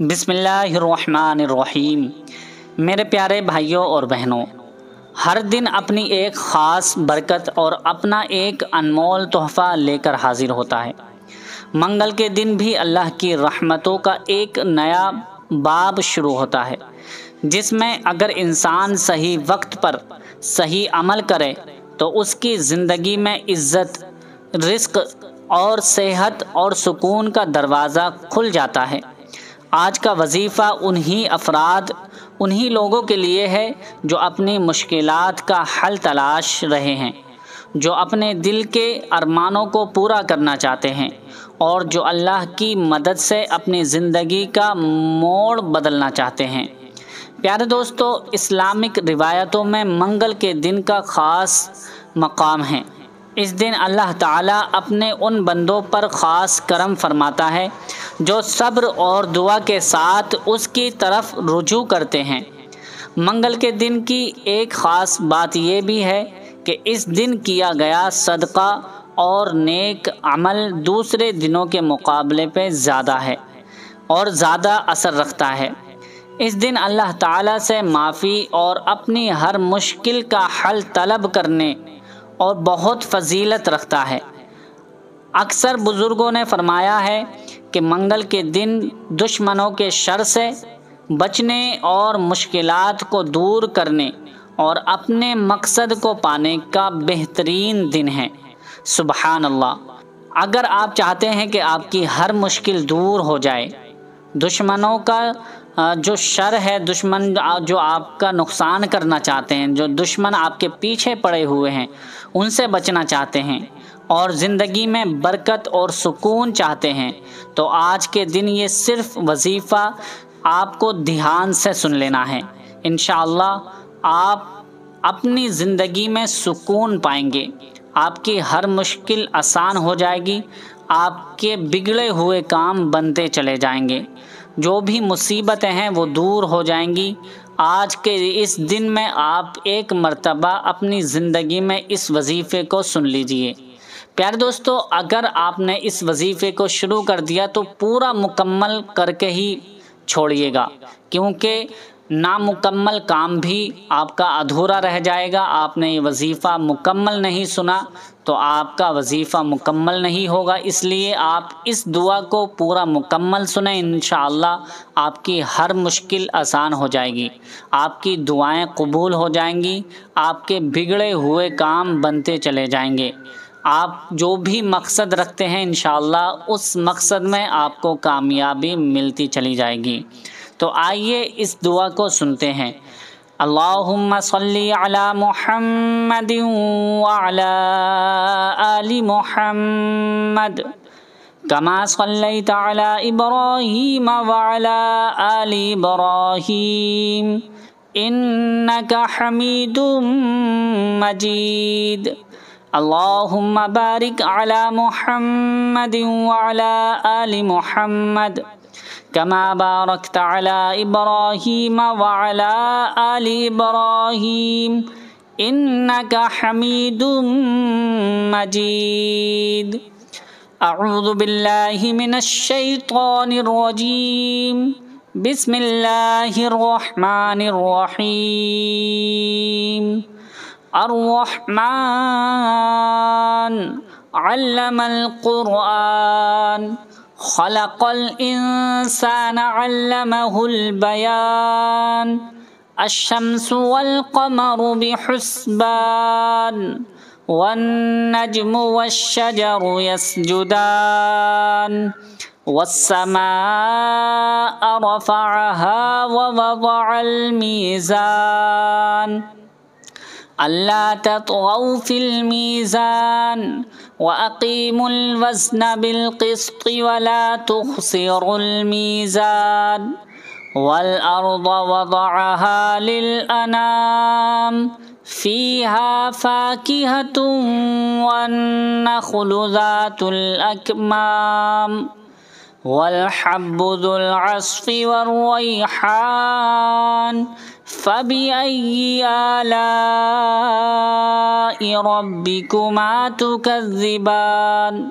بسم اللہ الرحمن الرحیم۔ میرے پیارے بھائیوں اور بہنوں، ہر دن اپنی ایک خاص برکت اور اپنا ایک انمول تحفہ لے کر حاضر ہوتا ہے۔ منگل کے دن بھی اللہ کی رحمتوں کا ایک نیا باب شروع ہوتا ہے، جس میں اگر انسان صحیح وقت پر صحیح عمل کرے تو اس کی زندگی میں عزت، رزق اور صحت اور سکون کا دروازہ کھل جاتا ہے۔ آج کا وظیفہ انہی لوگوں کے لیے ہے جو اپنی مشکلات کا حل تلاش رہے ہیں، جو اپنے دل کے ارمانوں کو پورا کرنا چاہتے ہیں اور جو اللہ کی مدد سے اپنی زندگی کا موڑ بدلنا چاہتے ہیں۔ پیارے دوستو، اسلامک روایتوں میں منگل کے دن کا خاص مقام ہے۔ اس دن اللہ تعالیٰ اپنے ان بندوں پر خاص کرم فرماتا ہے جو صبر اور دعا کے ساتھ اس کی طرف رجوع کرتے ہیں۔ منگل کے دن کی ایک خاص بات یہ بھی ہے کہ اس دن کیا گیا صدقہ اور نیک عمل دوسرے دنوں کے مقابلے پہ زیادہ ہے اور زیادہ اثر رکھتا ہے۔ اس دن اللہ تعالیٰ سے معافی اور اپنی ہر مشکل کا حل طلب کرنے اور بہت فضیلت رکھتا ہے۔ اکثر بزرگوں نے فرمایا ہے کہ منگل کے دن دشمنوں کے شر سے بچنے اور مشکلات کو دور کرنے اور اپنے مقصد کو پانے کا بہترین دن ہے۔ سبحان اللہ! اگر آپ چاہتے ہیں کہ آپ کی ہر مشکل دور ہو جائے، دشمنوں کا جو شر ہے، دشمن جو آپ کا نقصان کرنا چاہتے ہیں، جو دشمن آپ کے پیچھے پڑے ہوئے ہیں، ان سے بچنا چاہتے ہیں اور زندگی میں برکت اور سکون چاہتے ہیں، تو آج کے دن یہ صرف وظیفہ آپ کو دھیان سے سن لینا ہے۔ انشاءاللہ آپ اپنی زندگی میں سکون پائیں گے، آپ کی ہر مشکل آسان ہو جائے گی، آپ کے بگڑے ہوئے کام بنتے چلے جائیں گے، جو بھی مصیبتیں ہیں وہ دور ہو جائیں گی۔ آج کے اس دن میں آپ ایک مرتبہ اپنی زندگی میں اس وظیفے کو سن لیجئے۔ پیارے دوستو، اگر آپ نے اس وظیفے کو شروع کر دیا تو پورا مکمل کر کے ہی چھوڑیے گا، کیونکہ نامکمل کام بھی آپ کا ادھورا رہ جائے گا۔ آپ نے یہ وظیفہ مکمل نہیں سنا تو آپ کا وظیفہ مکمل نہیں ہوگا، اس لیے آپ اس دعا کو پورا مکمل سنیں۔ انشاءاللہ آپ کی ہر مشکل آسان ہو جائے گی، آپ کی دعائیں قبول ہو جائیں گی، آپ کے بگڑے ہوئے کام بنتے چلے جائیں گے۔ آپ جو بھی مقصد رکھتے ہیں انشاءاللہ اس مقصد میں آپ کو کامیابی ملتی چلی جائے گی۔ تو آئیے اس دعا کو سنتے ہیں۔ اللہم صلی علی محمد وعلی آل محمد کما صلیت علی ابراہیم وعلی آل ابراہیم انک حمید مجید۔ اللہم بارک علی محمد وعلی آل محمد کما بارکت علی ابراہیم وعلی آل ابراہیم انک حمید مجید۔ اعوذ باللہ من الشیطان الرجیم، بسم اللہ الرحمن الرحیم۔ الرحمن علم القرآن خلق الانسان علمه البیان الشمس والقمر بحسبان والنجم والشجر يسجدان والسماء رفعها ووضع الميزان ألا تطغوا في الميزان وأقيموا الوزن بالقسط ولا تخسروا الميزان والأرض وضعها للأنام فيها فاكهة والنخل ذات الأكمام والحب ذو العصف والريحان فبأي آلاء ربكما تكذبان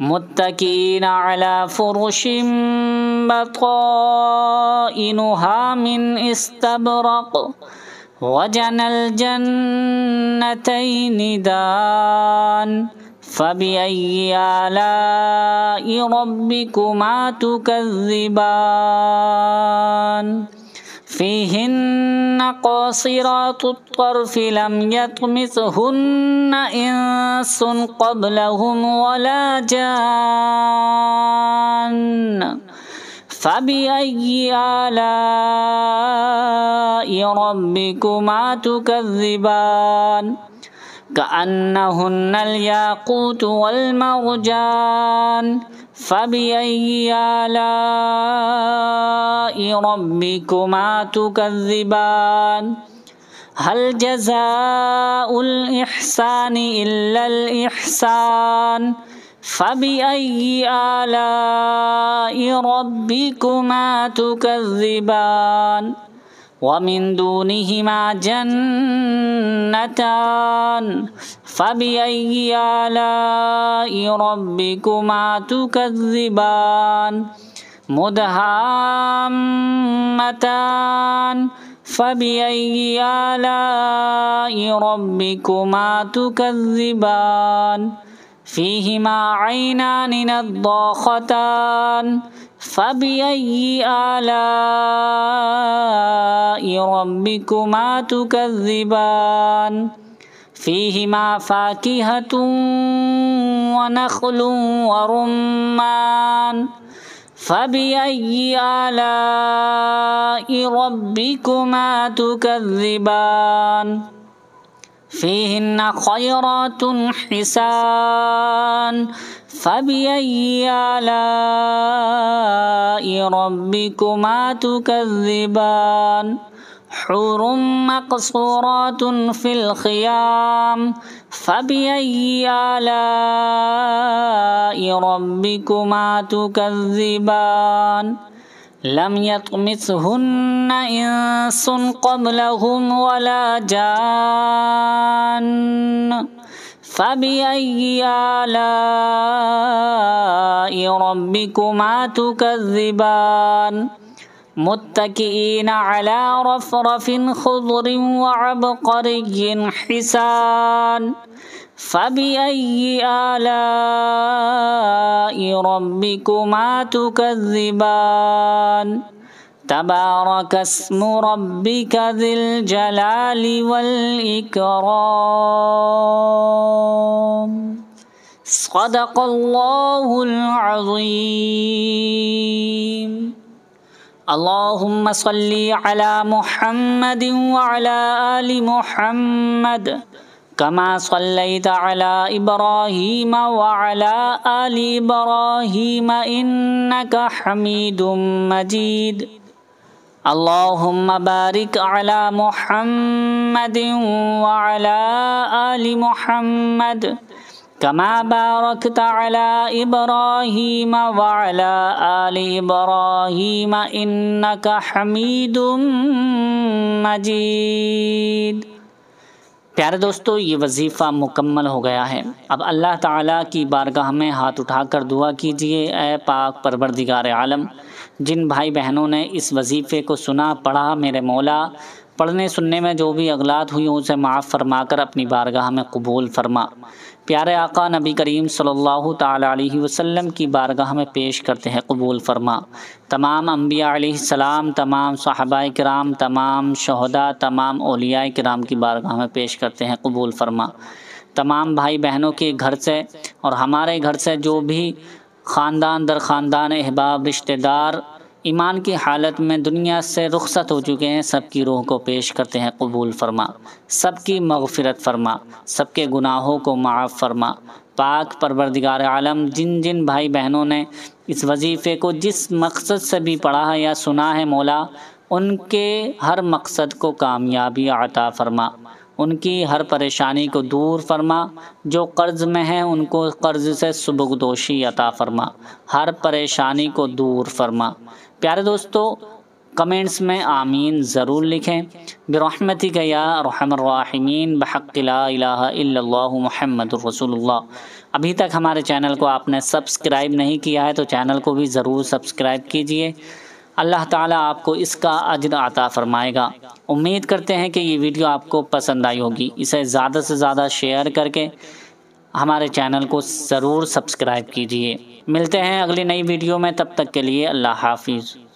متکئین علی فرش بطائنها من استبرق وجنى الجنتين دان فبأي آلاء ربكما تكذبان فيهن قاصرات الطرف لم يطمثهن إنس قبلهم ولا جان فبأي آلاء ربكما تكذبان كأنهن الياقوت والمرجان فبأي آلاء ربكما تكذبان هل جزاء الإحسان إلا الإحسان فبأي آلاء ربكما تكذبان ومن دونهما جنتان فبأي آلاء ربكما تكذبان مدهامتان فبأي آلاء ربكما تكذبان فيهما عينان نضاختان فبأي آلاء ربكما تكذبان فيهما فاكهة ونخل ورمان فبأي آلاء ربكما تكذبان فيهن خيرات حسان فبأي آلاء ربكما تكذبان حور مقصورات في الخيام فبأي آلاء ربكما تكذبان لم يطمثهن إنس قبلهم ولا جان فبأي آلاء ربكما تكذبان متكئين على رفرف خضر وعبقري حسان فبأي آلاء ربكما تكذبان تبارك اسم ربك ذي الجلال والإكرام صدق الله العظيم اللهم صل على محمد وعلى آل محمد كما صليت على إبراهيم وعلى آل إبراهيم إنك حميد مجيد اللهم بارك على محمد وعلى آل محمد كما باركت على إبراهيم وعلى آل إبراهيم إنك حميد مجيد۔ پیارے دوستو، یہ وظیفہ مکمل ہو گیا ہے۔ اب اللہ تعالیٰ کی بارگاہ میں ہاتھ اٹھا کر دعا کیجئے، اے پاک پروردگار عالم، جن بھائی بہنوں نے اس وظیفے کو سنا پڑھا، میرے مولا پڑھنے سننے میں جو بھی اغلاط ہوئی اسے معاف فرما کر اپنی بارگاہ میں قبول فرما۔ پیارے آقا نبی کریم صلی اللہ تعالیٰ علیہ وسلم کی بارگاہ میں پیش کرتے ہیں، قبول فرما۔ تمام انبیاء علیہ السلام، تمام صحابہ کرام، تمام شہداء، تمام اولیاء کرام کی بارگاہ میں پیش کرتے ہیں، قبول فرما۔ تمام بھائی بہنوں کے گھر سے اور ہمارے گھر سے جو بھی خاندان در خاندان احباب رشتہ دار ایمان کی حالت میں دنیا سے رخصت ہو چکے ہیں، سب کی روح کو پیش کرتے ہیں، قبول فرما۔ سب کی مغفرت فرما، سب کے گناہوں کو معاف فرما۔ پاک پروردگار عالم، جن جن بھائی بہنوں نے اس وظیفے کو جس مقصد سے بھی پڑھا ہے یا سنا ہے مولا، ان کے ہر مقصد کو کامیابی عطا فرما، ان کی ہر پریشانی کو دور فرما، جو قرض میں ہیں ان کو قرض سے سبکدوشی عطا فرما، ہر پریشانی کو دور فرما۔ پیارے دوستو، کمنٹس میں آمین ضرور لکھیں۔ برحمتک یا ارحم الراحمین، بحق لا الہ الا اللہ محمد رسول اللہ۔ ابھی تک ہمارے چینل کو آپ نے سبسکرائب نہیں کیا ہے تو چینل کو بھی ضرور سبسکرائب کیجئے۔ اللہ تعالیٰ آپ کو اس کا اجر عطا فرمائے گا۔ امید کرتے ہیں کہ یہ ویڈیو آپ کو پسند آئی ہوگی۔ اسے زیادہ سے زیادہ شیئر کر کے ہمارے چینل کو ضرور سبسکرائب کیجئے۔ ملتے ہیں اگلی نئی ویڈیو میں، تب تک کے لیے اللہ حافظ۔